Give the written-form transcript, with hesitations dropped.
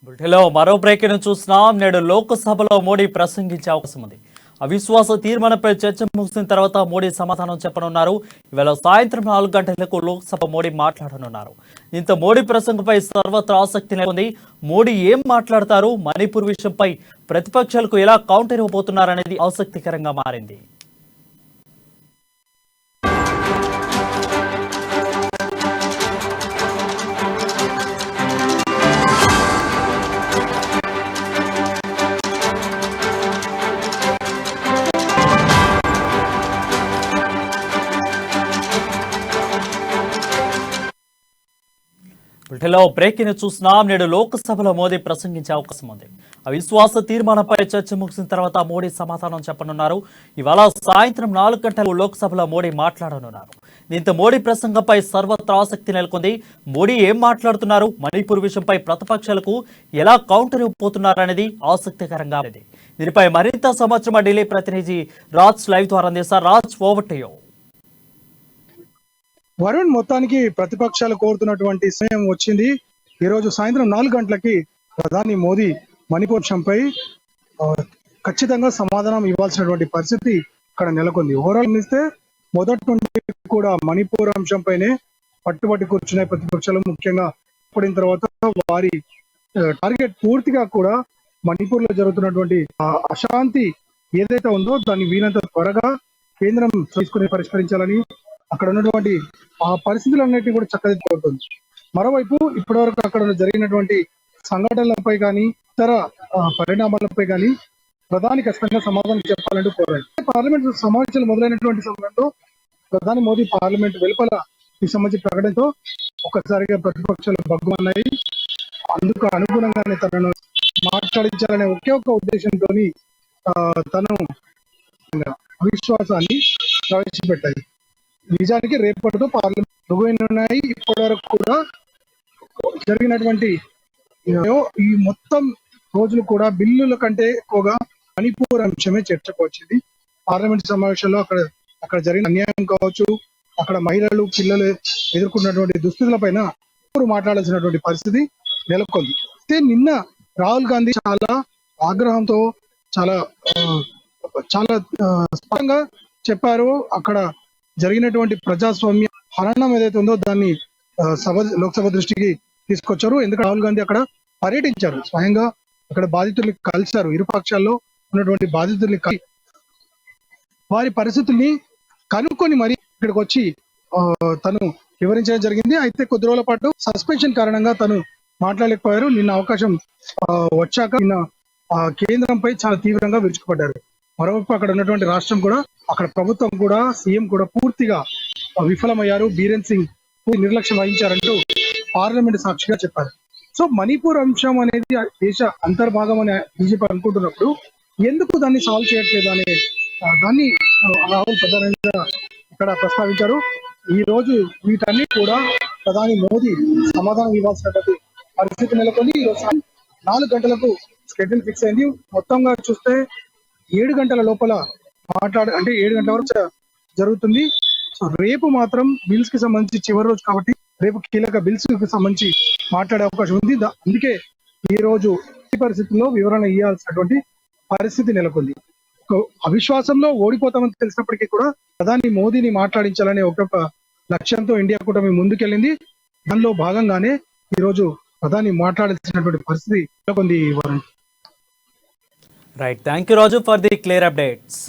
బులెటిన్లో మరో బ్రేకింగ్ చూస్తున్నాం. నేడు లోక్సభలో మోడీ ప్రసంగించే అవకాశం ఉంది. అవిశ్వాస తీర్మానంపై చర్చ ముగిసిన తర్వాత మోడీ సమాధానం చెప్పనున్నారు. ఇవాళ సాయంత్రం 4 గంటలకు లోక్సభ మోడీ మాట్లాడనున్నారు. దీంతో మోడీ ప్రసంగంపై సర్వత్రా ఆసక్తి నెలకొంది. మోడీ ఏం మాట్లాడతారు, మణిపూర్ విషయంపై ప్రతిపక్షాలకు ఎలా కౌంటర్ ఇవ్వబోతున్నారనేది ఆసక్తికరంగా మారింది. బులెటిన్లో బ్రేకింగ్ చూస్తున్నాం. నేడు లోక్సభలో మోదీ ప్రసంగించే అవకాశం ఉంది. అవిశ్వాస తీర్మానంపై చర్చ ముగిసిన తర్వాత మోడీ సమాధానం చెప్పనున్నారు. ఇవాళ సాయంత్రం 4 గంటలకు లోక్సభలో మోడీ మాట్లాడనున్నారు. దీంతో మోడీ ప్రసంగంపై సర్వత్రా ఆసక్తి నెలకొంది. మోడీ ఏం మాట్లాడుతున్నారు, మణిపూర్ విషయంపై ప్రతిపక్షాలకు ఎలా కౌంటర్ ఇవ్వబోతున్నారనేది ఆసక్తికరంగా ఉంది. దీనిపై మరింత సమాచారం ఢిల్లీ ప్రతినిధి రాజ్ లైవ్ ద్వారా అందిస్తారు. Raj, over to you. Varun, మొత్తానికి ప్రతిపక్షాలు కోరుతున్నటువంటి సమయం వచ్చింది. ఈ రోజు సాయంత్రం 4 గంటలకి ప్రధాని మోదీ మణిపూర్ అంశంపై ఖచ్చితంగా సమాధానం ఇవ్వాల్సినటువంటి పరిస్థితి ఇక్కడ నెలకొంది. ఓవరాల్ ఇస్తే మొదటి నుండి కూడా మణిపూర్ అంశంపైనే పట్టుబట్టి కూర్చునే ప్రతిపక్షాలు, ముఖ్యంగా పడిన తర్వాత వారి టార్గెట్ పూర్తిగా కూడా మణిపూర్ లో జరుగుతున్నటువంటి అశాంతి ఏదైతే ఉందో దాన్ని వీలంత త్వరగా కేంద్రం తీసుకుని పరిష్కరించాలని, అక్కడ ఉన్నటువంటి ఆ పరిస్థితులన్నిటిని కూడా చక్కదిద్దుకుంటుంది. మరోవైపు ఇప్పటివరకు అక్కడ జరిగినటువంటి సంఘటనలపై కానీ ఇతర పరిణామాలపై కానీ ప్రధాని ఖచ్చితంగా సమాధానం చెప్పాలంటూ కోరారు. పార్లమెంట్ సమావేశాలు మొదలైనటువంటి సమయంలో ప్రధాని మోదీ పార్లమెంట్ వెలుపల ఈ సంబంధించి ప్రకటనతో ఒక్కసారిగా ప్రతిపక్షాలు బగ్గుమన్నాయి. అందుకు అనుగుణంగానే తనను మాట్లాడించాలనే ఒకే ఒక్క ఉద్దేశంతో తను అవిశ్వాసాన్ని ప్రవేశపెట్టాయి. నిజానికి రేపటితో పార్లమెంట్ ముగియనున్నాయి. ఇప్పటి వరకు కూడా జరిగినటువంటి ఈ మొత్తం రోజులు కూడా బిల్లుల కంటే ఎక్కువగా మణిపూర్ అంశమే చర్చకు వచ్చింది. పార్లమెంట్ సమావేశంలో అక్కడ జరిగిన అన్యాయం కావచ్చు, అక్కడ మహిళలు, పిల్లలు ఎదుర్కొన్నటువంటి దుస్థితుల పైన మాట్లాడాల్సినటువంటి పరిస్థితి నెలకొంది. అయితే నిన్న రాహుల్ గాంధీ చాలా ఆగ్రహంతో చాలా స్పష్టంగా చెప్పారు. అక్కడ జరిగినటువంటి ప్రజాస్వామ్య హననం ఏదైతే ఉందో దాన్ని లోక్సభ దృష్టికి తీసుకొచ్చారు. ఎందుకంటే రాహుల్ గాంధీ అక్కడ పర్యటించారు, స్వయంగా అక్కడ బాధితుల్ని కలిశారు. ఇరు పక్షాల్లో ఉన్నటువంటి బాధితుల్ని వారి పరిస్థితుల్ని కనుక్కొని మరి ఇక్కడికి వచ్చి తను వివరించడం జరిగింది. అయితే కొద్ది రోజుల పాటు సస్పెన్షన్ కారణంగా తను మాట్లాడలేకపోయారు. నిన్న అవకాశం వచ్చాక నిన్న కేంద్రంపై చాలా తీవ్రంగా విరుచుకుపడ్డారు. మరోవైపు అక్కడ ఉన్నటువంటి రాష్ట్రం కూడా, అక్కడ ప్రభుత్వం కూడా, సీఎం కూడా పూర్తిగా విఫలమయ్యారు. బీరేన్ సింగ్ నిర్లక్ష్యం వహించారంటూ పార్లమెంట్ సాక్షిగా చెప్పారు. సో మణిపూర్ అంశం అనేది దేశ అంతర్భాగం అని బీజేపీ అనుకుంటున్నప్పుడు ఎందుకు దాన్ని సాల్వ్ చేయట్లేదు అనే దాన్ని రాహుల్ ప్రధానంగా ఇక్కడ ప్రస్తావించారు. ఈ రోజు వీటన్ని కూడా ప్రధాని మోదీ సమాధానం ఇవ్వాల్సినటువంటి పరిస్థితి నెలకొని ఈ రోజు 4 గంటలకు షెడ్యూల్ ఫిక్స్ అయింది. మొత్తంగా చూస్తే 7 గంటల లోపల అంటే 7 గంటల వరకు జరుగుతుంది. సో రేపు మాత్రం బిల్స్ కి సంబంధించి చివరి రోజు కాబట్టి రేపు కీలక బిల్స్ కి సంబంధించి మాట్లాడే అవకాశం ఉంది. అందుకే ఈ రోజు ఈ పరిస్థితుల్లో వివరణ ఇవ్వాల్సినటువంటి పరిస్థితి నెలకొంది. అవిశ్వాసంలో ఓడిపోతామని తెలిసినప్పటికీ కూడా ప్రధాని మోదీని మాట్లాడించాలనే ఒక లక్ష్యంతో ఇండియా కూటమి ముందుకెళ్ళింది. దానిలో భాగంగానే ఈ రోజు ప్రధాని మాట్లాడాల్సినటువంటి పరిస్థితి నెలకొంది. Right, thank you Raju for the clear updates.